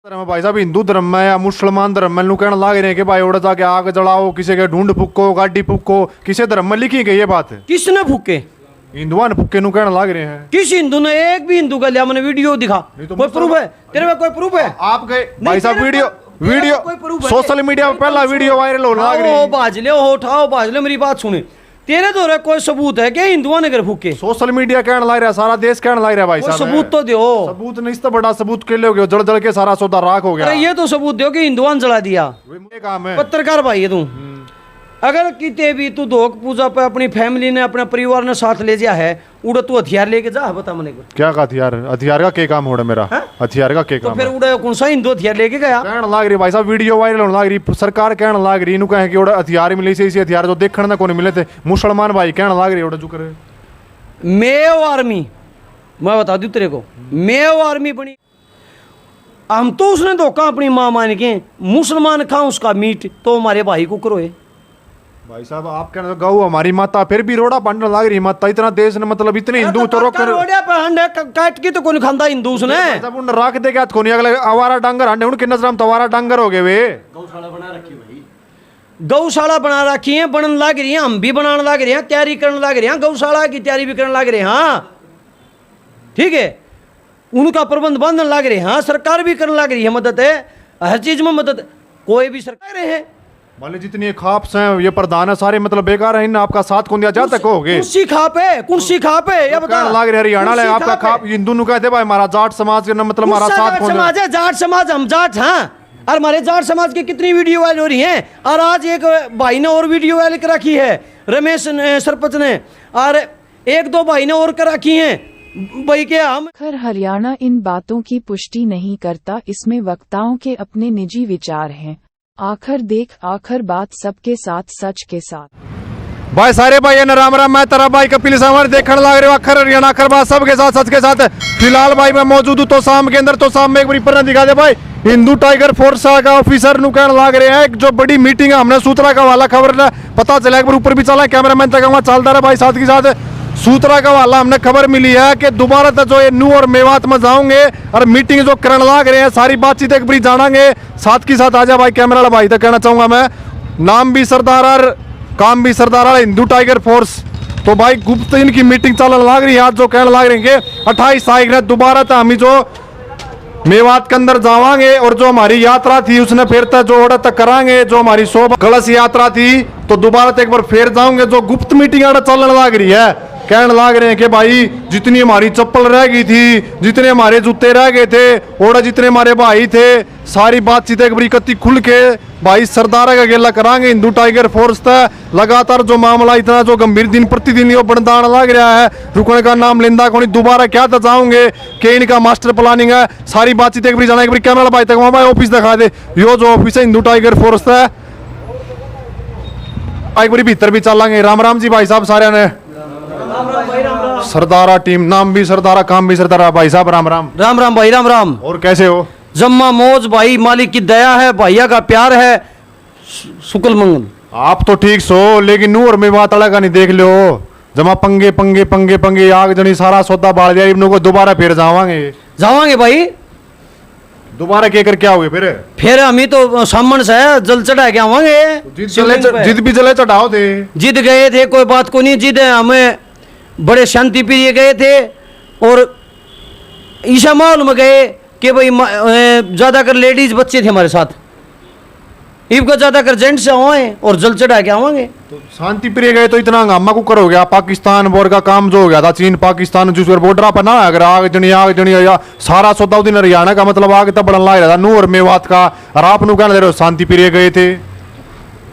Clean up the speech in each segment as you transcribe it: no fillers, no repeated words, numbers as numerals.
धर्म भाई साहब हिंदू धर्म में या मुसलमान धर्म में कहना लाग रहे हैं कि भाई उड़ा जाके आग जलाओ, किसी के ढूंढ फूको, गाड़ी फूको, किसी धर्म में लिखी गई ये बात है? किसने फूके? हिंदुआ ने फूके नु कहना लाग रहे हैं। किस हिंदू ने? एक भी हिंदू का लिया मैंने वीडियो दिखा, तो कोई प्रूफ है तेरे में? कोई प्रूफ है? आप गए भाई साहब वीडियो सोशल मीडिया पे पहला वीडियो वायरल हो लाग रही है। बाज ले उठाओ, बाज ले, मेरी बात सुने। तेरे तो कोई सबूत है कि हिंदुओं ने घर फूके? सोशल मीडिया कहने लग रहा है, सारा देश कहने लग रहा है भाई साहब। सबूत तो दो। सबूत नहीं तो बड़ा सबूत के लिए जड़ जड़ के सारा सौदा राख हो गया। अरे ये तो सबूत दो कि हिंदुओं ने जला दिया। काम है पत्रकार भाई है तू। अगर किते भी तू धोख पूजा पे अपनी फैमिली ने, अपने परिवार ने साथ ले जा है, उड़ा तू हथियार लेके जा, बता मने को क्या का हथियार? हथियार का क्या काम हो रहा मेरा? हथियार का क्या काम? तो फिर उड़ा कौन सा हिंदू हथियार लेके गया? कहने लाग रही भाई साहब, वीडियो वायरल होने लाग रही, सरकार कहने लाग रही, इनु कहे कि उड़ा हथियार मिले से इसी हथियार जो देखने ना कोने मिले थे। मुसलमान भाई कहने लाग रही उड़ा जो करे मेव आर्मी, मैं बता दूं तेरे को, मेव आर्मी बनी। हम तो उसने धोखा अपनी मां मान के मुसलमान खा उसका मीट, तो हमारे भाई को करोए। भाई साहब आप कहना गौ हमारी माता, फिर भी रोड़ा पांडा लाग रही माता। इतना देश ने मतलब इतने हिंदू तो रोक कर रोड़ा पांडा काट के तो कौन खांदा हिंदू उसने? जब उन राख दे क्या कोनी अगले आवारा डांगर हंडे उनके नजर में तो आवारा डांगर हो गए वे। गौशाला बना रखी भाई, गौशाला बना रखी है, बनन लाग रही है, हम भी बनाने लाग रहे हैं, तैयारी करने लाग रहे हैं, गौशाला की तैयारी भी करने लाग रहे हैं। हाँ ठीक है, उनका प्रबंध बांधने लाग रहे हैं। हाँ सरकार भी करने लाग रही है, मदद है, हर चीज में मदद। कोई भी सरकार है मान ली जितनी खाप्स हैं ये प्रधान है सारे मतलब बेकार है, इन आपका साथ कौन दिया जाता कहोगे? कुर्सी खाप है, कुर्सी खाप है, ये बता लाग रहे हरियाणा ले आपका खाप। हिंदू नु कहते भाई हमारा जाट समाज के मतलब हमारा साथ कौन समाज है? जाट समाज, हम जाट। हाँ और हमारे जाट समाज की कितनी वीडियो वायरल हो रही हैं। और आज एक भाई ने और वीडियो वायरल कर रखी है, रमेश सरपंच ने, और एक दो भाई ने और कर रखी है भाई के। हम खैर हरियाणा इन बातों की पुष्टि नहीं करता, इसमें वक्ताओं के अपने निजी विचार हैं। आखिर बात सबके साथ, सच के साथ। भाई सारे भाई ने राम राम, मैं तेरा भाई कपिल सावर देखने लग रहे हो अखर हरियाणा अखर बात सबके साथ, सच के साथ। फिलहाल भाई मैं मौजूद हूँ तो शाम के अंदर, तो शाम में एक बार पर दिखा दे भाई हिंदू टाइगर फोर्स का ऑफिसर नु कहने लग रहे हैं जो बड़ी मीटिंग है, हमने सूत्रा का वाला खबर पता चला, एक बार ऊपर भी चला कैमरामैन तक चलता रहा भाई। साथ के साथ सूत्रा का वाला हमने खबर मिली है कि दोबारा तक जो ये नू और मेवात में जाओगे और मीटिंग जो करने लाग रहे हैं, सारी बातचीत एक बार जानेंगे। साथ की साथ आजा भाई कैमरा वाला भाई तक कहना चाहूंगा मैं, नाम भी सरदार और काम भी सरदार वाला हिंदू टाइगर फोर्स। तो भाई गुप्त इनकी मीटिंग चलने लाग रही है आज, जो कहने लाग रहे हैं 28 तारीख ने दोबारा तक हम जो मेवात के अंदर जावांगे और जो हमारी यात्रा थी उसने फिर तक जो ऑर्डर तक करांगे, जो हमारी शोभा कलश यात्रा थी तो दोबारा तक एक बार फिर जाओगे। जो गुप्त मीटिंग चलने लाग रही है, कहने लाग रहे हैं कि भाई जितनी हमारी चप्पल रह गई थी, जितने हमारे जूते रह गए थे और जितने हमारे भाई थे, सारी बातचीत एक बारी कत्ती खुल के भाई सरदारा का गेला करांगे। हिंदू टाइगर फोर्स था लगातार जो मामला इतना जो गंभीर दिन प्रतिदिन यो बढ़ता लग रहा है, रुकने का नाम लेंदा कौन। दोबारा क्या तो जाओगे कि इनका मास्टर प्लानिंग है, सारी बातचीत एक बारी जाना। एक बारी कैमरा भाई तक भाई ऑफिस दिखा दे, यो जो ऑफिस है हिंदू टाइगर फोर्स है। एक बारी भीतर भी चलेंगे। राम राम जी भाई साहब सारे ने, सरदारा टीम, नाम भी सरदारा काम भी सरदारा। भाई साहब राम राम। राम राम भाई, राम राम। और कैसे हो? जम्मा मौज भाई, मालिक की दया है, भैया का प्यार है, शुक्ल मंगल। आप तो ठीक सो, लेकिन नूर में बात का नहीं देख लो, जमा पंगे पंगे पंगे पंगे आग जनी सारा सौदा बाल दिया इनको को। दोबारा फिर जावांगे भाई, दोबारा क्या कर क्या हुए फिर हम ही तो सामन से जल चढ़ा के आवांगे। जिद भी जले चढ़ाओ थे, जिद गए थे, कोई बात को नहीं। जिद हमें बड़े शांति प्रिय गए थे और ईशा माहौल में गए कि भाई ज्यादातर लेडीज बच्चे थे हमारे साथ, इनका ज्यादातर जेंट्स आए और जल चढ़ा के आवांगे। तो शांति प्रिय गए तो इतना हंगामा को करो गया। पाकिस्तान बोर्ड का काम जो हो गया था, चीन पाकिस्तान जिस बॉर्डर पर ना अगर आग जनी या सारा सौदा दिन हरियाणा का मतलब आगे तब बढ़ने लग रहा था नू और मेवात का, और आप नु कहने दे रहे हो शांति प्रिय गए थे।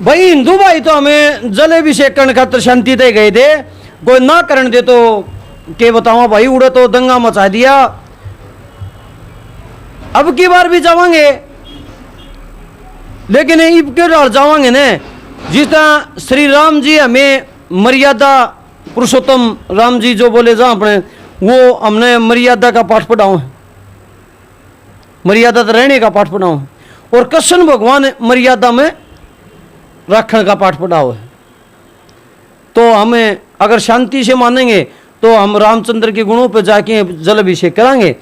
भाई हिंदू भाई तो हमें जल अभिषेक करने खातर शांति तय गए थे, कोई ना करने दे तो के बताओ भाई, उड़े तो दंगा मचा दिया। अब की बार भी जावांगे, लेकिन इब के डाल जावांगे ने जिस तरह श्री राम जी हमें मर्यादा, पुरुषोत्तम राम जी जो बोले जा अपने, वो हमने मर्यादा का पाठ पढ़ाओ है, मर्यादा तो रहने का पाठ पढ़ाओ है, और कृष्ण भगवान मर्यादा में रखने का पाठ पढ़ाओ है। तो हमें अगर शांति से मानेंगे तो हम रामचंद्र के गुणों पर जाके जल अभिषेक करांगे,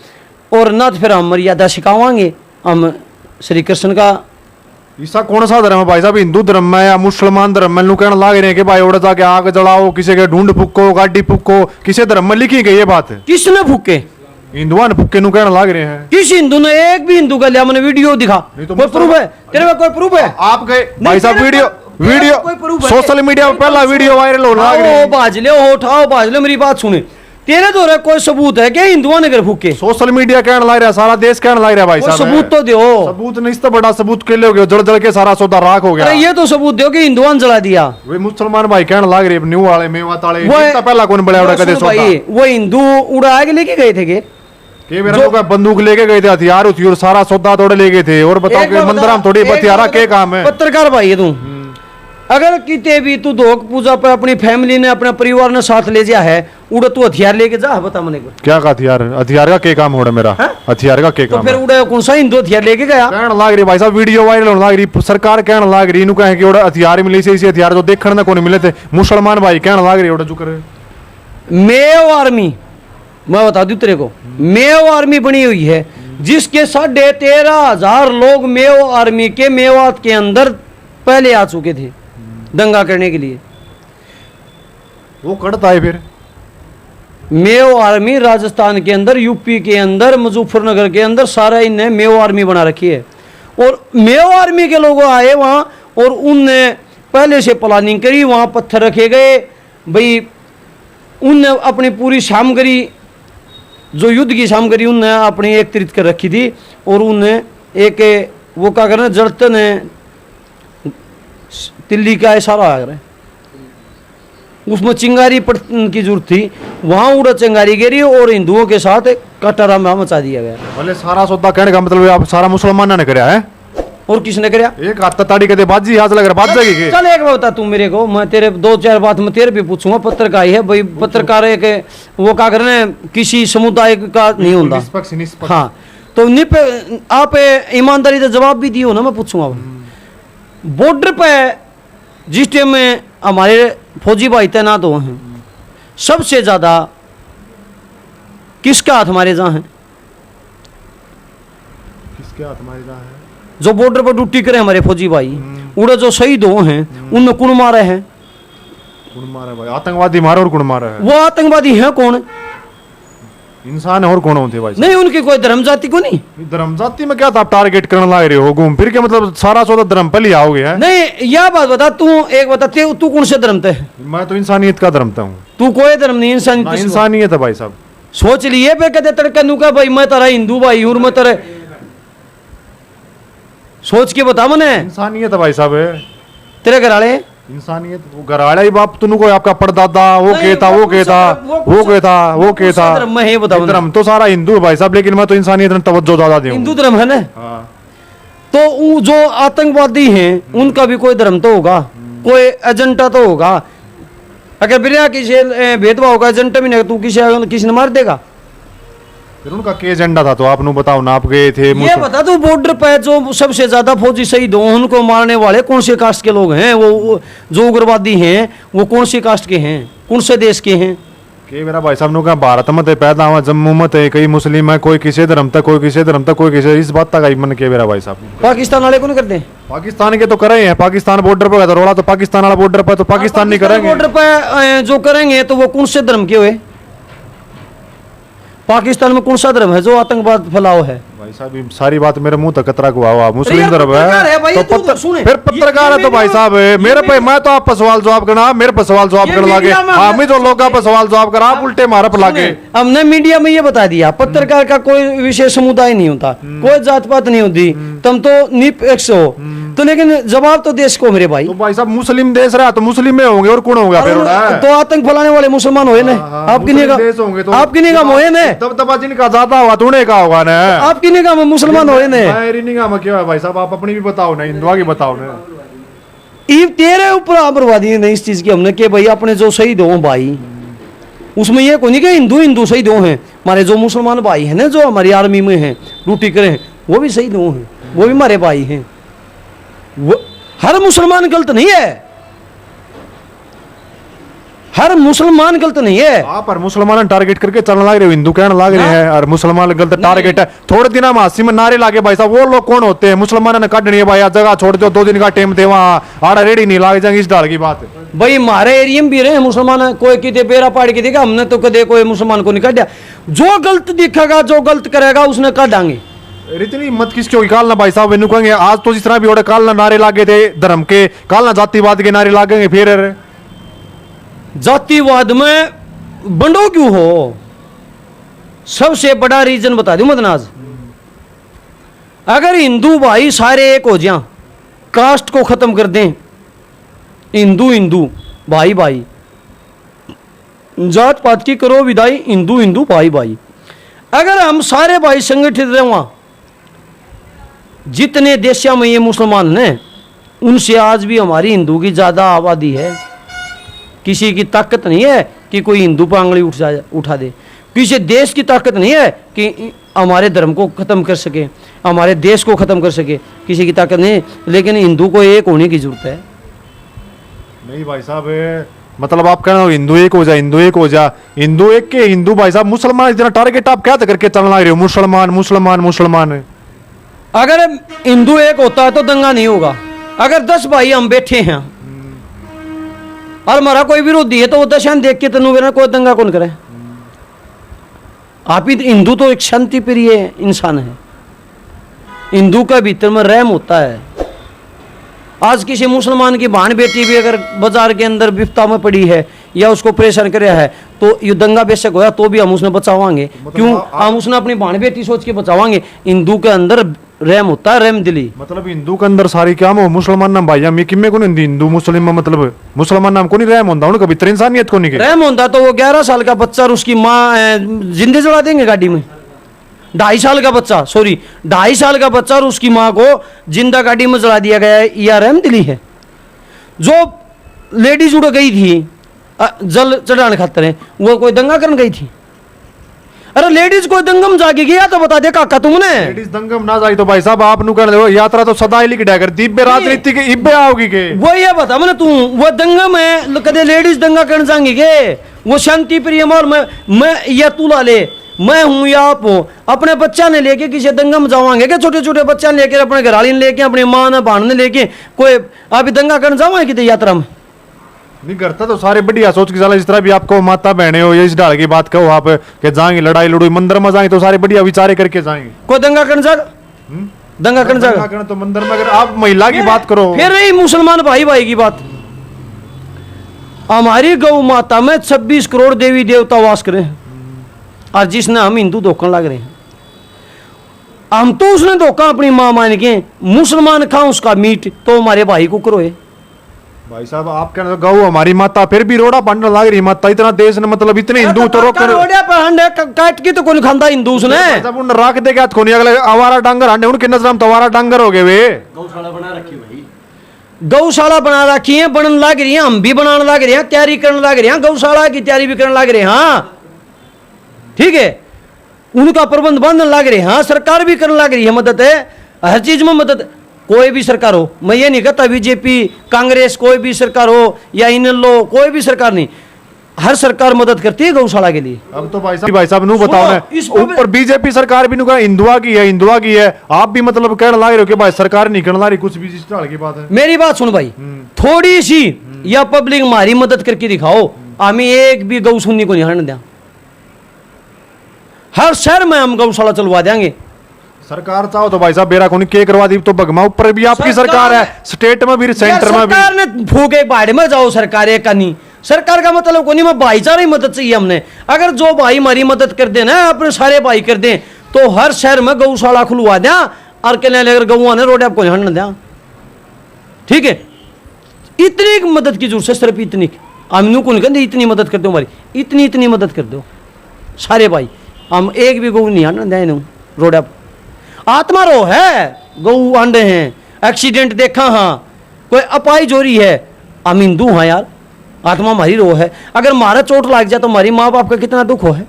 और न तो फिर हम मर्यादा सिखावांगे। हम श्री कृष्ण का ईसा कौन सा धर्म है भाई साहब? हिंदू धर्म है या मुसलमान धर्म है? कहने लाग रहे हैं कि भाई उड़ जाके आग जलाओ, किसी के ढूंढ फूको, गाड़ी फूको, किसी धर्म में लिखी गई ये बात? किसने फूके? हिंदुआ ने फूके कहने लाग रहे हैं। किस हिंदू ने? एक भी हिंदू का लिया मैंने वीडियो दिखा, तो कोई प्रूफ है तेरे में? कोई प्रूफ है? आप गए भाई साहब वीडियो कोई प्रूफ है? सोशल मीडिया पर पहला वीडियो वायरल हो लाग रही है। बाज ले उठाओ, बाज ले, मेरी बात सुने। तेरे तो रे कोई सबूत है कि हिंदुआ ने घर फूके? सोशल मीडिया कहने लग रहा है, सारा देश कहने लग रहा है भाई साहब। सबूत तो दो। सबूत नहीं तो बड़ा सबूत के लिए जड़ जड़ के सारा सौदा राख हो गया। अरे ये तो सबूत दो कि हिंदुआ ने जला दिया। वे मुसलमान भाई कहने लग रहे न्यू वाले मेवात वाले पहला कौन बड़ा उड़ा कदे सौदा? वो हिंदू उड़ा के लेके गए थे के मेरा को बंदूक लेके गए थे, हथियार और सारा सौदा तोड़े ले गए थे। और बताओ कि मंदिर में थोड़ी हथियारा के काम है? पत्रकार भाई है तू, अगर किते भी तू धोक पूजा पर अपनी फैमिली ने अपने परिवार ने साथ ले जा है, उड़ा तू हथियार लेके जा, बता मने को क्या का हथियार? हथियार का के काम हो रहा मेरा? हथियार का के काम? तो फिर उड़ा कौन सा हिंदू हथियार लेके गया? कहने लाग रही भाई साहब, वीडियो वायरल होने लाग रही, सरकार कहने लाग रही इनु कहे कि उड़ा हथियार मिले से इसी हथियार जो देखने ना कोनी मिले थे। मुसलमान भाई कहने लाग रही उड़ा जुकर मेव आर्मी, मैं बता दूं तेरे को, मेव आर्मी बनी हुई है जिसके 13,500 लोग मेव आर्मी के मेवात के अंदर पहले आ चुके थे दंगा करने के लिए। वो करता है फिर मेव आर्मी राजस्थान के अंदर, यूपी के अंदर, मुजफ्फरनगर के अंदर सारा इनने मेव आर्मी बना रखी है। और मेव आर्मी के लोग आए वहां और उनने पहले से प्लानिंग करी, वहां पत्थर रखे गए भाई, उनने अपनी पूरी सामग्री जो युद्ध की सामग्री उनने अपनी एकत्रित कर रखी थी। और उनने एक वो क्या करना, जड़तन है तिल्ली का इशारा आ रहा है, उसमें चिंगारी की जरूरत थी, वहां उड़ा चिंगारी गिरी और हिंदुओं के साथ कटरा में मचा दिया गया। भले सारा सौदा कहने का मतलब आप सारा मुसलमानों ने कराया है? और किसने कराया? एक हाथ ताड़ी के बाजी हाथ लग रहा बाज जाएगी के? चल एक बात बता तू मेरे को, मैं तेरे 2-4 बात मैं तेरे भी पूछूंगा। पत्रकार है भाई, पत्रकार है कि वो क्या करने किसी समुदाय का नहीं होता। निष्पक्ष। हाँ तो आप ईमानदारी से जवाब भी दियो ना, मैं पूछूंगा। बॉर्डर पे जिस टाइम में हमारे फौजी भाई तैनात हुए हैं, सबसे ज्यादा किसका हाथ हमारे जहाँ है? किसके हाथ हमारे जहाँ है? जो बॉर्डर पर ड्यूटी करे हमारे फौजी भाई, उड़े जो शहीद हुए हैं, उनने कौन मारे हैं? कौन मारा भाई? आतंकवादी मारे और कौन मारा है? वो आतंकवादी हैं कौन? इंसान और कौन होते भाई? नहीं, उनकी कोई धर्म जाति को नहीं। धर्म जाति में क्या आप टारगेट करने लग रहे हो? घूम फिर के मतलब सारा सौदा धर्म पर लिया हो गया? नहीं, यह बात बता, तू एक बता, तू कौन से धर्म है? मैं तो इंसानियत का धर्म हूँ। तू कोई धर्म नहीं, इंसानियत है भाई साहब। सोच लिए पे कहते तड़का नू का भाई मैं तेरा हिंदू भाई हूं, मैं तेरे सोच के बता मने। इंसानियत है भाई साहब। तेरे घर वाले इंसानियत वो घराड़ा ही बाप तुनु को आपका परदादा वो कहता वो कहता वो कहता वो कहता मैं ये बताऊं, धर्म तो सारा हिंदू है भाई साहब, लेकिन मैं तो इंसानियत में तवज्जो ज्यादा दूं। हिंदू धर्म है ना? हाँ। तो जो आतंकवादी हैं उनका भी कोई धर्म तो होगा, कोई एजेंडा तो होगा। अगर बिना किसी भेदभाव होगा एजेंडा भी नहीं, तू किसी ने मार देगा? फिर उनका क्या एजेंडा था तो आप नु बताओ ना, आप गए थे? ये बता दो, बॉर्डर पे जो सबसे ज्यादा फौजी शहीद हो उनको मारने वाले कौन से कास्ट के लोग हैं? वो जो उग्रवादी हैं वो कौन सी कास्ट के हैं, कौन से देश के हैं? के मेरा भाई साहब नु का भारत में थे पैदा हुआ, जम्मू में थे, कई मुस्लिम है, कोई किसी धर्म तक, कोई किसी धर्म तक, कोई किसी, इस बात तक आई मन के मेरा भाई साहब। पाकिस्तान वाले कौन करते हैं? पाकिस्तान के तो कर रहे हैं, पाकिस्तान बॉर्डर पर तो रोड़ा तो पाकिस्तान वाला बॉर्डर पर तो पाकिस्तान नहीं करेंगे। बॉर्डर पे जो करेंगे तो वो कौन से धर्म के हुए? पाकिस्तान में कौन सा धर्म है जो आतंकवाद फैलाओ है? भाई साहब सारी बात मेरे मुंह तक कतरा को हुआ, मुस्लिम धर्म है तो फिर पत्रकार है तो भाई साहब मेरे पे, मैं तो आप पर सवाल जवाब करना, मेरे पर सवाल जवाब करने लगे, हम जो लोग पर सवाल जवाब करा, आप उल्टे मारे पर लागे। हमने मीडिया में ये बता दिया, पत्रकार का कोई विशेष समुदाय नहीं होता, कोई जात पात नहीं होती, तुम तो निरपेक्ष हो, तो लेकिन जवाब तो देश को मेरे भाई। तो भाई साहब मुस्लिम देश रहा तो मुस्लिम में होंगे और कौन होगा फिर? तो आतंक फैलाने वाले मुसलमान हुए ना, आपकी निगाह, आपकी निगाह में हुए ना, तब जिनका ज्यादा हुआ तो उन्हें का होगा ना, आपकी निगाह में मुसलमान हुए ना। मेरी निगाह में क्या है भाई साहब? आप अपनी भी बताओ ना, हिंदुआ की बताओ ना। तेरे ऊपर बर्बादी नहीं इस चीज की हमने कि भाई अपने जो शहीद हो भाई, उसमें ये कोई नहीं कि हिंदू शहीद हो हैं, हमारे जो मुसलमान भाई हैं ना जो हमारी आर्मी में हैं ड्यूटी करे हैं, वो भी शहीद हो हैं, वो भी हमारे भाई हैं। वो हर मुसलमान गलत नहीं है, हर मुसलमान गलत नहीं है। आप और मुसलमान टारगेट करके चलने लग रहे हो, हिंदू कहने लग रहे हैं और मुसलमान गलत टारगेट है। थोड़े दिन हम हासी में नारे लागे भाई साहब, वो लोग कौन होते हैं? मुसलमानों ने काटनी है भाई, जगह छोड़ दो, 2 दिन का टाइम दे, वहाँ आड़ा रेडी नहीं लागे जाएंगे, इस डाल की बात है भाई। हमारे एरिया में भी रहे मुसलमान, कोई किते बेरा पाड़ के देगा, हमने तो कदे कोई मुसलमान को नहीं काटा। जो गलत दिखेगा, जो गलत करेगा उसने काटांगे। इतनी हिम्मत किसकी होगी? काल ना भाई साहब इन्हों कहेंगे आज तो जिस तरह भी हो काल ना नारे लागे थे धर्म के, काल ना जातिवाद के नारे लागेंगे। फिर जातिवाद में बंडो क्यों हो? सबसे बड़ा रीजन बता दूं मदनाज, अगर हिंदू भाई सारे एक हो जाएं, कास्ट को खत्म कर दें, हिंदू हिंदू भाई भाई, जात पात की करो विदाई, हिंदू हिंदू भाई भाई, अगर हम सारे भाई संगठित रहे वहां, जितने देशों में ये मुसलमान हैं उनसे आज भी हमारी हिंदू की ज्यादा आबादी है। किसी की ताकत नहीं है कि कोई हिंदू पर आंगली उठा दे, किसी देश की ताकत नहीं है कि हमारे धर्म को खत्म कर सके, हमारे देश को खत्म कर सके, किसी की ताकत नहीं। लेकिन हिंदू को एक होने की जरूरत है। नहीं भाई साहब, मतलब आप कह रहे हो हिंदू एक हो जा, हिंदू एक हो जा, हिंदू एक के हिंदू भाई साहब, मुसलमान इतना टारगेट आप क्या करके चलने लग रहे हो? मुसलमान मुसलमान मुसलमान। अगर हिंदू एक होता है तो दंगा नहीं होगा। अगर 10 भाई हम बैठे हैं और हमारा कोई विरोधी है तो वो 10 देख के तनु कोई दंगा कौन करे? आप ही हिंदू तो एक शांति प्रिय इंसान है, हिंदू का भीतर में रहम होता है। आज किसी मुसलमान की बहन बेटी भी अगर बाजार के अंदर विपता में पड़ी है या उसको परेशान कर रहा है तो ये दंगा बेशक होया तो भी हम उसने बचावांगे। क्यों? हम उसने अपनी बहन बेटी सोच के बचावांगे। हिंदू के अंदर रहम होता है, रहम दिली। मतलब हिंदू के अंदर सारी क्या हो, मुसलमान नाम भाई मैं किम्मे को नहीं हिंदू मुस्लिम, मतलब मुसलमान नाम को नहीं रहम होता, उनका भीतर इंसानियत को नहीं रहम होता तो वो 11 साल का बच्चा और उसकी माँ जिंदे जला देंगे गाड़ी में। 2.5 साल का बच्चा, सॉरी 2.5 साल का बच्चा और उसकी माँ को जिंदा गाड़ी में जला दिया गया है, यह रहम दिली है? जो लेडीज उड़ गई थी जल चढ़ाने खातर है, वो कोई दंगा करने गई थी? अरे लेडीज कोई दंगम जागी गया तो बता दे काका तुमने। लेडीज दंगम ना जागी तो भाई साहब आप नु कर दो, यात्रा तो सदा ही लिख डाकर दिव्य राजनीति के इब्बे आओगी के। वो ये बता मैंने तू वो दंगम है कदे लेडीज दंगा करने जाएंगी के? वो शांति प्रिय और मैं या तू ला ले, मैं हूं या आप हो, अपने बच्चा ने लेके किसी दंगम जावांगे के? छोटे छोटे बच्चा लेके, अपने घराली ने लेके, अपनी माँ ने बहन ने लेके कोई अभी दंगा करने जावांगे कितने यात्रा में? नहीं करता तो सारे बढ़िया सोच के चला, जिस तरह भी आपको माता बहने हो या इस ढाल की बात कहो आप के जाएंगे लड़ाई लड़ोई मंदिर में जाएंगे तो सारे बढ़िया विचारे करके जाएंगे। कोई दंगा करने जाएगा? दंगा करने जाएगा तो मंदिर में। अगर आप महिला की बात करो, फिर रही मुसलमान भाई भाई की बात। हमारी गौ माता में 26 करोड़ देवी देवता वास करे और जिसने हम हिंदू धोखा लग रहे हैं, हम तो उसने धोखा अपनी मां मान के मुसलमान खा उसका मीट तो हमारे भाई को करो। भाई साहब आप कह रहे गौ हमारी माता, फिर भी रोड़ा बांटने लग रही माता, इतना देश ने मतलब इतने हिंदू तो रोक काट के तो कौन खाता हिंदू उसने? जब उन राख दे क्या खोनी अगले आवारा डांगर हांडे उनके नजर में तो आवारा डांगर हो गए वे। गौशाला बना रखी भाई, गौशाला बना रखी है, बनने लग रही है, हम भी बनाने लग रहे हैं, तैयारी करने लग रहे हैं, गौशाला की तैयारी भी करने लग रहे हैं। हाँ ठीक है, उनका प्रबंध बांधने लग रहे हैं। हाँ सरकार भी करने लग रही है, मदद है हर चीज में मदद। कोई भी सरकार हो, मैं ये नहीं कहता बीजेपी कांग्रेस कोई भी सरकार हो या इन लो कोई भी सरकार नहीं, हर सरकार मदद करती है गौशाला के लिए। अब तो भाई साहब नू बताओ ना, ऊपर बीजेपी सरकार भी हिंदुआ की है, हिंदुआ की है, आप भी मतलब कहने लग रहे हो कि भाई सरकार नहीं करने ला रही कुछ भी, जिस तरह की बात है। मेरी बात सुन भाई, थोड़ी सी या पब्लिक हमारी मदद करके दिखाओ, हमें एक भी गौ सुनने को नहीं हटने दें। हर शहर में हम गौशाला चलवा देंगे। सरकार चाहो तो भाई साहब बेरा कोनी के करवा दी तो बगमा ऊपर भी आपकी सरकार है, स्टेट में भी सेंटर में भी। सरकार ने फूके बाढ़ में जाओ, सरकार है का नहीं। सरकार का मतलब कोनी में भाईचारा मदद चाहिए हमने। अगर जो भाई हमारी मदद कर दे ना, अपने सारे भाई कर दे तो हर शहर में गौशाला खुलवा दें और कहने अगर गौआ ने रोड आपको हटने दें। ठीक है, इतनी मदद की जरूरत है, सिर्फ इतनी। हम को नहीं कहते इतनी मदद कर दो हमारी, इतनी इतनी मदद कर दो सारे भाई, हम एक भी गौ नहीं हटने दें रोड आप। आत्मा रो है, गऊ अंडे हैं, एक्सीडेंट देखा, हाँ कोई अपाई जोरी है, हम हिंदू हाँ यार, आत्मा हमारी रो है। अगर हमारा चोट लग जाए तो हमारी माँ बाप का कितना दुख हो है,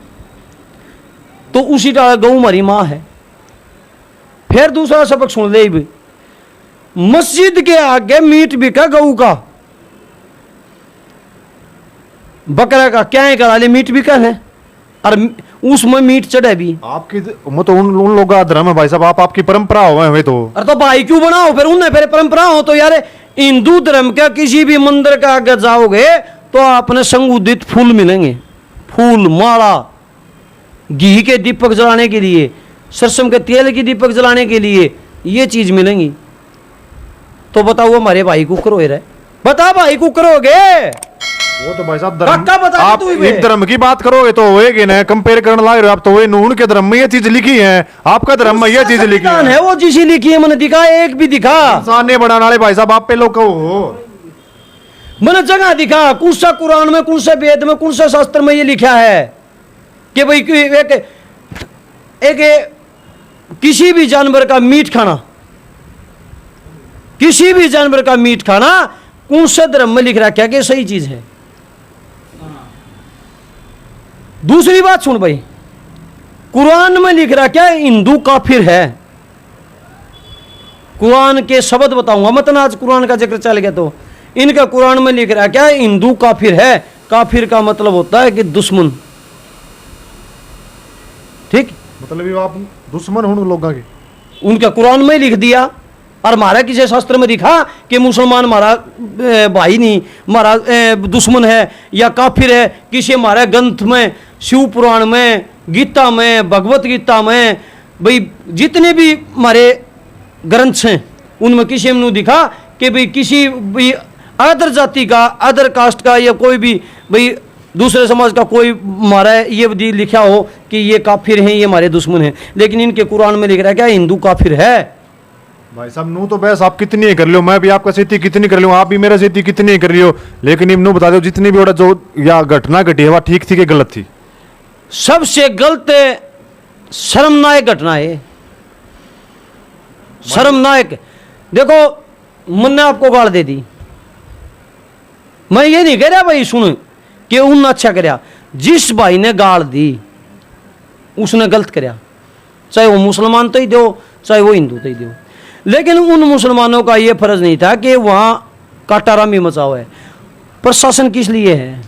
तो उसी तरह गऊ हमारी माँ है। फिर दूसरा सबक सुन ले भी, मस्जिद के आगे मीट बिका गऊ का, बकरा का क्या है करा ले, मीट भी कर है और उसमें मीट चढ़े भी। आपकी तो उन लोगों का धर्म है भाई साहब, आप आपकी परंपरा हुए तो। अरे तो भाई क्यों बनाओ फिर, उन्हें फिर परंपरा हो तो यार। हिंदू धर्म का किसी भी मंदिर का आगे जाओगे तो आपने संगुदित फूल मिलेंगे, फूल माला, घी के दीपक जलाने के लिए, सरसों के तेल की दीपक जलाने के लिए ये चीज मिलेंगी। तो बताओ हमारे भाई को करो रहे, बता भाई को करोगे वो तो भाई साहब पक्का बता आप तू एक धर्म की बात करोगे तो होएगी ना, कंपेयर करने लग रहे हो आप तो। वे नून के धर्म में ये चीज लिखी है, आपका धर्म में ये चीज लिखी है वो जिसी लिखी है, मैंने दिखा एक भी दिखा। इंसान ने बनाने वाले भाई साहब आप पे लोग कहो, मैंने जगह दिखा, कौन सा कुरान में, कौन सा वेद में, कौन सा शास्त्र में ये लिखा है कि भाई एक किसी भी जानवर का मीट खाना, किसी भी जानवर का मीट खाना कौन सा धर्म में लिख रहा क्या कि सही चीज है। दूसरी बात सुन भाई, कुरान में लिख रहा क्या हिंदू काफिर है। कुरान के शब्द बताऊंगा, मतलब आज कुरान का जिक्र चल गया तो इनका कुरान में लिख रहा क्या हिंदू काफिर है। काफिर का मतलब होता है कि दुश्मन, ठीक, मतलब आप दुश्मन हो उन लोगों के, उनका कुरान में लिख दिया। और हमारा किसी शास्त्र में दिखा कि मुसलमान हमारा भाई नहीं, हमारा दुश्मन है या काफिर है। किसी हमारे ग्रंथ में, शिव पुराण में, गीता में, भगवत गीता में, भाई जितने भी हमारे ग्रंथ हैं उनमें किसी में नहीं दिखा कि भाई किसी भी अदर जाति का, अदर कास्ट का या कोई भी भाई दूसरे समाज का कोई हमारा ये लिखा हो कि ये काफिर हैं, ये हमारे दुश्मन हैं। लेकिन इनके कुरान में लिख रहा है क्या हिंदू काफिर है। भाई साहब नू तो बस आप कितनी ही कर लियो, मैं भी आपका सेती कितनी कर लियो, आप भी मेरा सेती कितनी ही कर लियो, लेकिन इम नू बता दो जितनी भी जो या घटना घटी है वह ठीक थी कि गलत थी। सबसे गलत शर्मनाक घटना है, शर्मनाक। देखो मैंने आपको गाल दे दी, मैं ये नहीं कह रहा भाई सुन कि उन अच्छा करया, जिस भाई ने गाल दी उसने गलत करया, चाहे वो मुसलमान तो ही दो चाहे वो हिंदू तो ही दो। लेकिन उन मुसलमानों का ये फर्ज नहीं था कि वहां काटारामी मचाओ है। प्रशासन किस लिए है,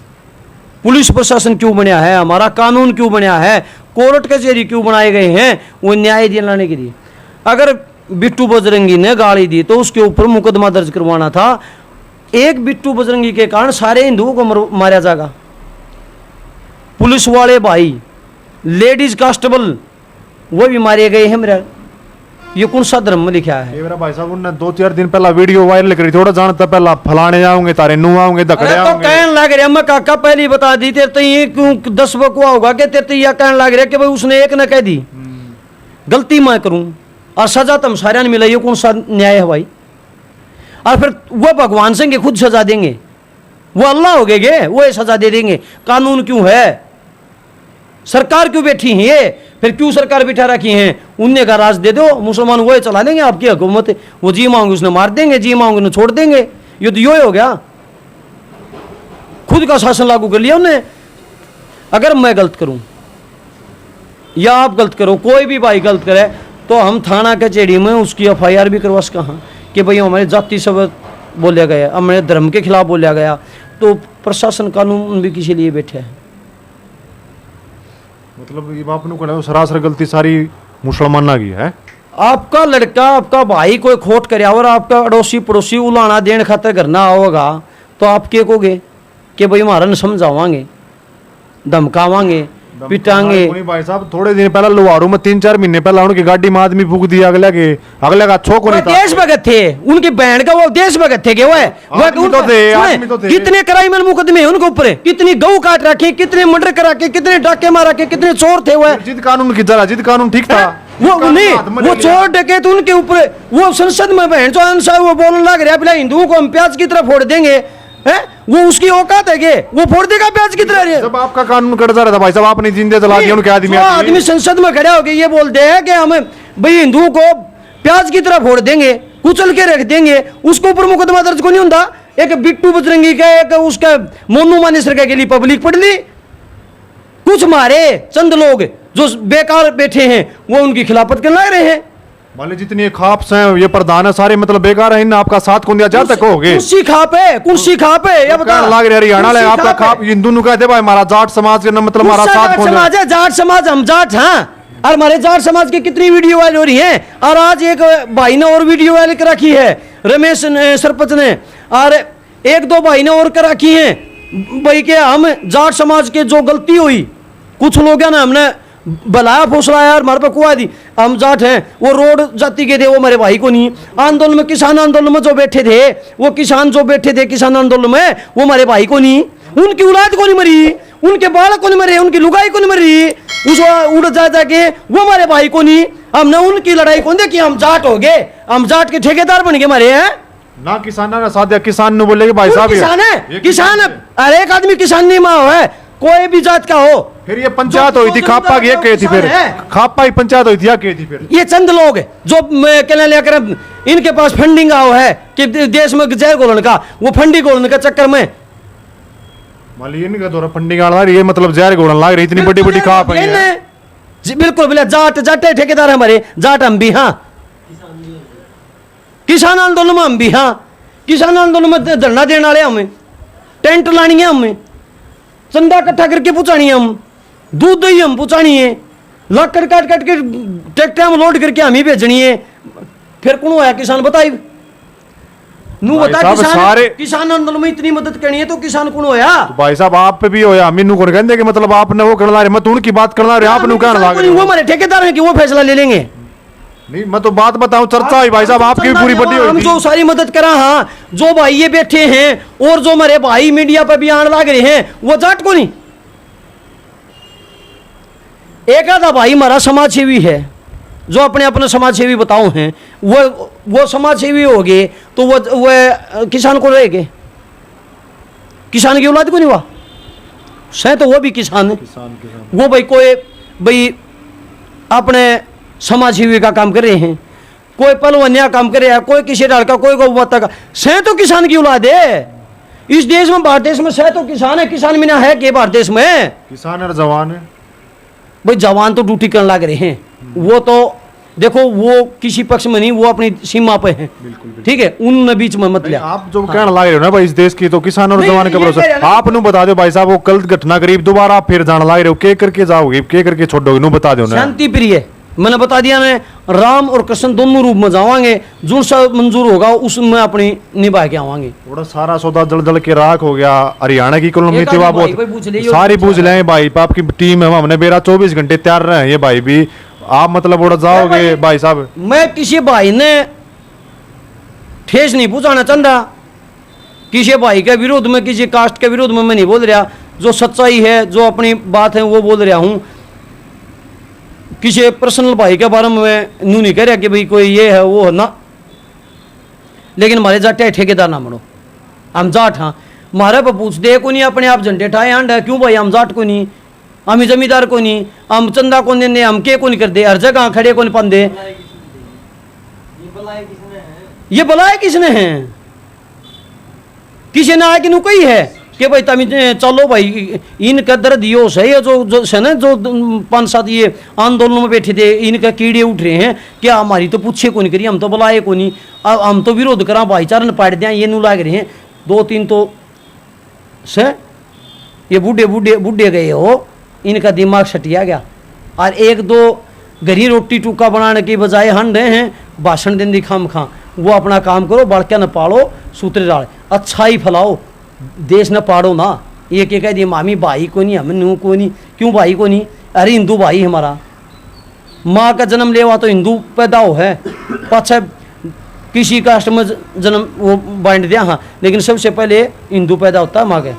पुलिस प्रशासन क्यों बनया है, हमारा कानून क्यों बनया है, कोर्ट कचहरी क्यों बनाए गए हैं, वो न्याय दिलाने के लिए। अगर बिट्टू बजरंगी ने गाली दी तो उसके ऊपर मुकदमा दर्ज करवाना था। एक बिट्टू बजरंगी के कारण सारे हिंदुओं को मारा जाएगा। पुलिस वाले भाई, लेडीज कांस्टेबल वो भी मारे गए हैं। मेरा ये कौन सा धर्म में लिखा है। ये मेरा भाई साहब उन्होंने 2-4 दिन पहला वीडियो वायरल करी, थोड़ा जानता पहला फलाने जाओगे तारे नू आओगे दकड़े तो कहने लग रहा मैं काका पहले बता दी तेरे तो ये क्यों 10 बकुआ होगा कि तेरे तो यह कहने लग रहा कि भाई उसने एक ने कह दी, गलती मैं करूं और सजा तुम सारे ने मिला, ये कौन सा न्याय है भाई। और फिर वो भगवान से खुद सजा देंगे, वो अल्लाह हो गए, वो ये सजा दे देंगे। कानून क्यों है, सरकार क्यों बैठी है, ये फिर क्यों सरकार बिठा रखी है। उनने का राज दे दो, मुसलमान वो चला देंगे आपकी हुकूमत, वो जी मांगे उसने मार देंगे, जी मांगे उसने छोड़ देंगे। ये तो यो हो गया, खुद का शासन लागू कर लिया उन्हें। अगर मैं गलत करूं या आप गलत करो, कोई भी भाई गलत करे, तो हम थाना कचहरी में उसकी FIR भी करवा सका हाँ कि भाई हमारे जाति शब्द बोला गया, हमारे धर्म के खिलाफ बोला गया। तो प्रशासन कानून भी किसी लिए बैठे है। मतलब आपने सरासर गलती सारी मुसलमाना की है। आपका लड़का, आपका भाई कोई खोट करे और आपका अड़ोसी पड़ोसी उलाना देने खातर करना होगा तो आप क्या कहोगे कि भाई हमारा न समझावांगे, धमकावांगे, पिटांगे। भाई साहब थोड़े दिन पहले लोहारू में 3-4 महीने पहले उनकी गाड़ी में आदमी फूक दिया, अगले का अच्छो को नहीं था। देशभगत थे, उनकी बहन का वो देशभगत थे, वो है कितने क्राइमल मुकदमे हैं उनके ऊपर, कितनी गऊ काट रखे, कितने मर्डर करा के, कितने डाके मारा के, कितने चोर थे। वो जिद कानून की जरा जिद कानून ठीक था, वो नहीं, वो चोर डके तो उनके ऊपर वो संसद में बहन चो वो बोलने लग रहा है हिंदुओं को हम प्याज की तरह फोड़ देंगे। है वो उसकी औकात है, वो फोड़ देगा प्याज की तरह। जब आपका कानून कट जा रहा था भाई साहब, आपने जिंदे जला दिया उनके आदमी संसद में खड़े होकर ये बोलते हैं कि हम भाई हिंदुओं को प्याज की तरह फोड़ देंगे, कुचल के रख देंगे, उसके ऊपर मुकदमा दर्ज को नहीं होता। एक बिट्टू बजरंगी का, एक उसका मोनू मानेसर के लिए पब्लिक पढ़ ली, कुछ मारे चंद लोग जो बेकार बैठे हैं वो उनकी खिलाफत करने लग रहे हैं। मान लीजिए जितनी खाप्स हैं ये प्रधान है सारे मतलब बेकार है, इन आपका साथ कौन दिया जाता हो गए कुर्सी खाप है, कुर्सी खाप है, ये बता लाग रहा हरियाणा ले आपका खाप हिंदू नु कहते भाई हमारा जाट समाज के मतलब हमारा साथ कौन समाज है, जाट समाज, हम जाट हाँ। और हमारे जाट समाज की कितनी वीडियो वायरल हो रही है, और आज एक भाई ने और वीडियो वायरल कर रखी है, रमेश सरपंच ने, और एक दो भाई ने और कर रखी है भाई के हम जाट समाज के जो गलती हुई कुछ लोग हैं ना हमने बलाया फुसलाया और हमारे पे कुआ दी, हम जाट हैं, वो रोड जाति के थे वो मेरे भाई को नहीं, आंदोलन में किसान आंदोलन में जो बैठे थे वो किसान जो बैठे थे किसान आंदोलन में वो हमारे भाई को नहीं, उनकी औलाद को नहीं मरी, उनके बालक को नहीं मरे, उनकी लुगाई को नहीं मरी, उस उड़ जा जाके वो हमारे भाई को नहीं, हमने उनकी लड़ाई कौन देखी, हम जाट हो गए, हम जाट के ठेकेदार बन गए हमारे हैं ना किसान ना साथ किसान ने बोले भाई साहब किसान है, किसान है, अरे एक आदमी किसान नहीं माँ है, कोई भी जात का हो। फिर ये पंचायत हुई थी खापा की एक थी, फिर खापा की पंचायत हुई थी क्या थी, फिर ये चंद लोग जो कहने लेकर इनके पास फंडिंग आओ है कि देश में जय गोलन का वो फंडिंग गोलन का चक्कर में मान लीजिए इनका दौरा फंडिंग आ रहा है, ये मतलब जहर गोलन लाग रही इतनी बड़ी बड़ी खाप है बिल्कुल बोले जाट जाट ठेकेदार है हमारे, जाट हम भी हाँ, किसान आंदोलन में हम भी हाँ, किसान आंदोलन में धरना देने वाले हमें, टेंट लानी है हमें, चंदा इकट्ठा करके पहुंचानी है, हम दूध दही हम पहुंचानी है, लाकर काट काट के ट्रैक्टर में लोड करके हम ही भेजनी है, फिर कौन होया किसान बताइए नू बता, किसान आंदोलन में इतनी मदद करनी है तो किसान कौन होया, तो भाई साहब आप पे भी होया मीनू को कहते कि मतलब आपने वो करना रहे, मैं तो उनकी बात करना रहे, आपने कहना लगा वो हमारे ठेकेदार हैं कि वो फैसला ले लेंगे, नहीं मैं तो बात बताऊं चर्चा हुई भाई साहब आपकी भी पूरी बड़ी हुई, हम जो सारी मदद करा हाँ, जो भाई ये बैठे हैं और जो हमारे भाई मीडिया पर भी आने लग रहे हैं वो जाट को नहीं, एक आधा भाई हमारा समाज सेवी है जो अपने अपने समाज सेवी बताओ हैं, वो समाज सेवी हो गए तो वो किसान को रहेंगे, किसान की औलाद को नहीं हुआ सह तो वो भी किसान है, वो भाई कोई भाई अपने समाज सेवी का काम कर रहे हैं, कोई पलवनिया काम कर रहा है, कोई किसी डाल का, कोई गौमाता का, सह तो किसान की औलाद है इस देश में, भारत देश में सह तो किसान है, किसान बिना है कि भारत देश में किसान और जवान है भाई, जवान तो ड्यूटी करने लग रहे हैं, वो तो देखो वो किसी पक्ष में नहीं, वो अपनी सीमा पे हैं, ठीक है, उन बीच में मत लिया। आप जो कहना लग रहे हो ना भाई इस देश की तो किसान और जवान के भरोसे, आप नु बता दो भाई साहब वो कल घटना करीब दोबारा आप फिर जाने लग रहे हो, के करके जाओगे के करके छोड़ोगे नु बता दो ना, शांति प्रिय मैंने बता दिया मैं, राम और कृष्ण दोनों रूप में जावांगे, जो सब मंजूर होगा उसमें अपनी निभा के आवांगे, थोड़ा सारा सौदा जल जल के राख हो गया, हरियाणा की कॉलोनी थी सारी पूछ ले भाई, आपकी टीम है हमने बेरा 24 घंटे तैयार रहे ये भाई भी, आप मतलब उड़ा जाओगे भाई साहब, मैं किसी भाई ने ठेस नहीं पहुंचाना चाहता, किसी भाई के विरोध में किसी कास्ट के विरोध में मैं नहीं बोल रहा, जो सच्चाई है जो अपनी बात है वो बोल रहा हूं, किसी पर्सनल भाई के बारे में नू नहीं कह रहा कि भाई कोई ये है वो है ना, लेकिन हमारे जाट ठेकेदार ना मनो, हम जाट हाँ, हमारे पर पूछ दे को नहीं अपने आप झंडे ठाए आंड है, क्यों भाई हम जाट को नहीं, हम जमींदार को नहीं, हम चंदा को देने, हम के को नहीं कर दे, हर जगह खड़े को नहीं पंदे, ये बुलाए किसने हैं, किसी ने आया कि नु कही है कि भाई तमी चलो भाई इनका दर्द यो सही है, जो है ना जो 5-7 ये आंदोलन में बैठे थे इनका कीड़े उठ रहे हैं, क्या हमारी तो पूछे को नहीं करी, हम तो बुलाए को नहीं, अब हम तो विरोध करा भाईचारा ने पाट दिया, ये नू लाग रहे हैं 2-3 तो से ये बूढ़े गए हो, इनका दिमाग सटिया गया, और 1-2 घरी रोटी टूका बनाने की बजाय हन रहे हैं भाषण देने खाम खा, वो अपना काम करो, बड़का न पालो सूत्र डाल, अच्छा ही फैलाओ, देश न पाड़ो ना, ये क्या कह दिए मामी भाई को नहीं, हम नू को नहीं, क्यों भाई को नहीं, अरे हिंदू भाई हमारा, माँ का जन्म ले हुआ तो हिंदू पैदा हो है, पाछा किसी कास्ट में जन्म वो बांट दिया हाँ, लेकिन सबसे पहले हिंदू पैदा होता है माँ के,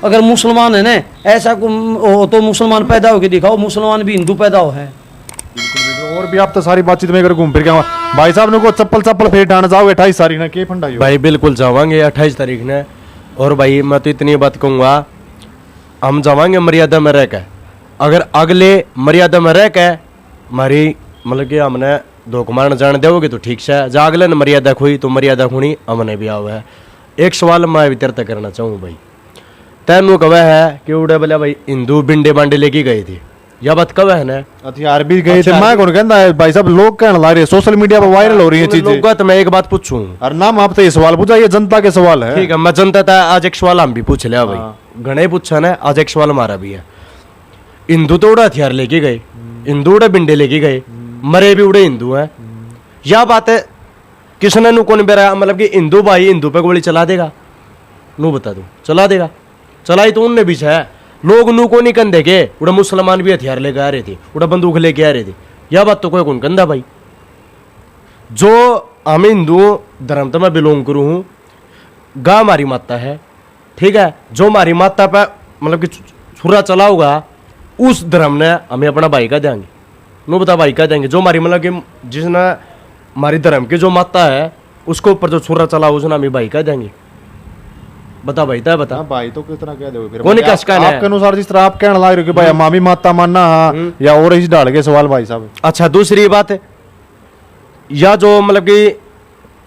अगर मुसलमान है ना ऐसा हो तो मुसलमान पैदा होके दिखाओ, मुसलमान भी हिंदू पैदा हो है। और भी आप तो सारी बातचीत में घूम फिर के भाई साहब ने को चप्पल फिर डांड जाओगे 28 तारीख ने के फंडा भाई, बिल्कुल जावांगे 28 तारीख ने, और भाई मैं तो इतनी बात कहूँगा, हम जावांगे मर्यादा में रह के, अगर अगले मर्यादा में रह के हमारी मतलब कि हमने धोख मारने जाने दोगे तो ठीक से, जा अगले ने मर्यादा खोई तो मर्यादा खोनी हमने भी आवा है। एक सवाल मैं वितरता करना चाहूँ भाई, तैनू कहा है कि उड़े बोले भाई हिंदू बिंडे बांडे लेके गए थे, या बात कब है ना। हथियार भी गए थे। हथियार मैं कौन कहता है भाई साहब, लोग कहने लग रहे हैं, सोशल मीडिया पर वायरल हो रही है चीजें। लोगों तो मैं एक बात पूछूं, और नाम आप तो ये सवाल पूछा, ये जनता के सवाल है। ठीक है, मैं जनता था, आज एक सवाल हम भी पूछ लिया भाई, घने पूछा ना, आज एक सवाल हमारा भी है। हिंदू तो उड़ा हथियार लेके गए, हिंदू उड़े बिंडे लेके गए, मरे भी उड़े हिंदू हैं। यह बात है किसने नु कौन बेरा, मतलब कि हिंदू भाई हिंदू पे गोली चला देगा, नू बता दो, चला देगा? चलाई तो उनने भी है, लोग नू को नहीं कंधे के, उड़ा मुसलमान भी हथियार लेके आ रहे थे, उड़ा बंदूक लेके आ रहे थे। यह बात तो कोई कौन कंधा भाई। जो हम हिंदू धर्म तो मैं बिलोंग करूँ हूँ, गा हमारी माता है, ठीक है, जो हमारी माता पे मतलब कि छुरा चला होगा, उस धर्म ने हमें अपना भाई का देंगे, नो बता भाई का देंगे। जो हमारी मतलब कि जिसने हमारी धर्म की जो माता है, उसके ऊपर जो छुरा चला उसने हमें भाई का देंगे। बता भाई, था बता भाई तो कितना कह दो फिर कौन कस का है? आपके अनुसार जिस तरह आप कहने लग रहे हो कि भाई मामी माता मानना, हाँ, या और इस डाल के सवाल भाई साहब। अच्छा, दूसरी बात है, या जो मतलब कि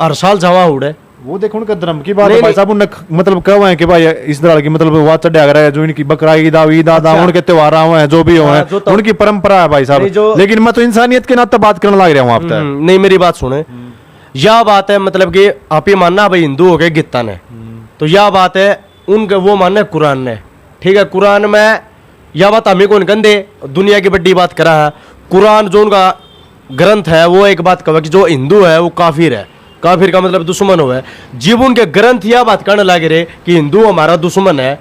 हर साल जवा उड़े, वो देखो उनका धर्म की बात है नहीं, भाई साहब। उन्हें मतलब कहा है कि भाई इस तरह की मतलब वाद चढ़ा रहा है, जो इनकी बकरा ईद आदा उनके त्योहार हुए हैं, जो भी हुए हैं, जो उनकी परंपरा है भाई साहब। लेकिन मैं तो इंसानियत के नाते बात करने लग रहा हूँ आप। नहीं मेरी बात सुने, यह बात है मतलब कि आप ही मानना भाई हिंदू हो गए गित्ता ने, तो यह बात है उनके वो मानना कुरान ने, ठीक है। कुरान में यह बात हमें कौन कंधे दुनिया की बड़ी बात करा है। कुरान जो उनका ग्रंथ है वो एक बात कहा कि जो हिंदू है वो काफिर है, काफिर का मतलब दुश्मन हो है। जब उनके ग्रंथ यह बात करने लगे रहे कि हिंदू हमारा दुश्मन है,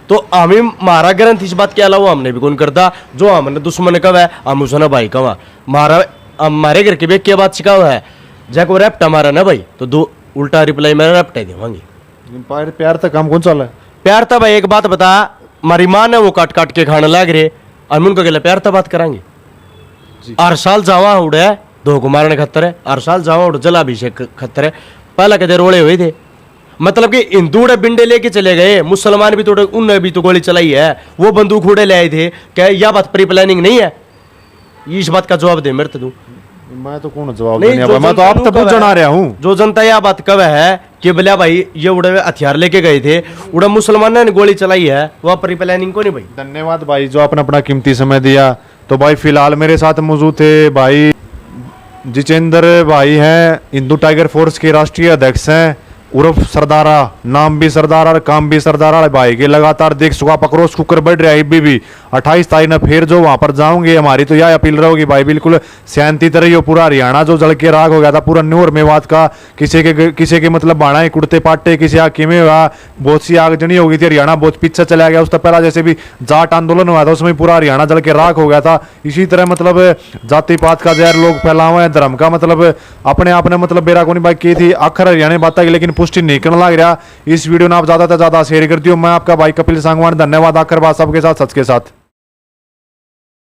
तो हमें हमारा ग्रंथ इस बात के अलावा हमने भी कौन करता, जो हमने दुश्मन कब है हम उसने भाई कहा। हमारे घर के भी क्या बात सिखा हुआ है, जब रैप्ट हमारा ना भाई, तो दो उल्टा रिप्लाई मेरा रैप्ट है देवांगी। प्यार तक काम कौन चल है? प्यार था भाई, एक बात बता, हमारी माँ ने वो काट काट के खाने लग रहे, हम उनका गला प्यार था बात कराएंगे। हर साल जावा उड़े धोख मारने खतर है, हर साल जावा उड़ जलाभिषेक खतर है, पहला कदे रोड़े हुए थे। मतलब कि हिंदू उड़े बिंडे लेके चले गए, मुसलमान भी तो उनने भी तो गोली चलाई है, वो बंदूक उड़े ले आए थे। क्या यह बात प्री प्लानिंग नहीं है? इस बात का जवाब दे मेरे तू। मैं तो कौन जवाब देने वाला, मैं तो आप तक पूछना रहा हूँ। जो जनता यह बात कब है कि बोला भाई ये उड़े हथियार लेके गए थे, उड़ा मुसलमान ने गोली चलाई है, वह प्री प्लानिंग को नहीं भाई। धन्यवाद भाई जो आपने अपना कीमती समय दिया। तो भाई फिलहाल मेरे साथ मौजूद थे भाई जितेंद्र भाई हैं, हिंदू टाइगर फोर्स के राष्ट्रीय अध्यक्ष हैं, उर्फ सरदारा, नाम भी सरदारा और काम भी सरदारा भाई के। लगातार देख सुखा पकरोस कुकर बढ़ रहा है भी 28 तारीख में फिर जो वहां पर जाओगे, हमारी तो यह अपील रहोगी भाई बिल्कुल शांति तरह। हो पूरा हरियाणा जो जल के राग हो गया था, पूरा न्यूर मेवात का, किसी के मतलब बाणाएं कुड़ते पाटे, किसी आग किमें हुआ, बहुत सी आगजनी हो गई थी, हरियाणा बहुत पीछे चला गया। उससे पहला जैसे भी जाट आंदोलन हुआ था उसमें पूरा हरियाणा जल के राख हो गया था। इसी तरह मतलब जाति पात का जहर लोग फैला हुआ है, धर्म का मतलब अपने आप ने मतलब बेराकोनी बात की थी, आखिर हरियाणा बात की, लेकिन पुष्टि नहीं करने लग रहा। इस वीडियो ने आप ज्यादा से ज्यादा शेयर कर दियो। मैं आपका भाई कपिल सांगवान, धन्यवाद। आखिर बात सबके साथ सच के साथ।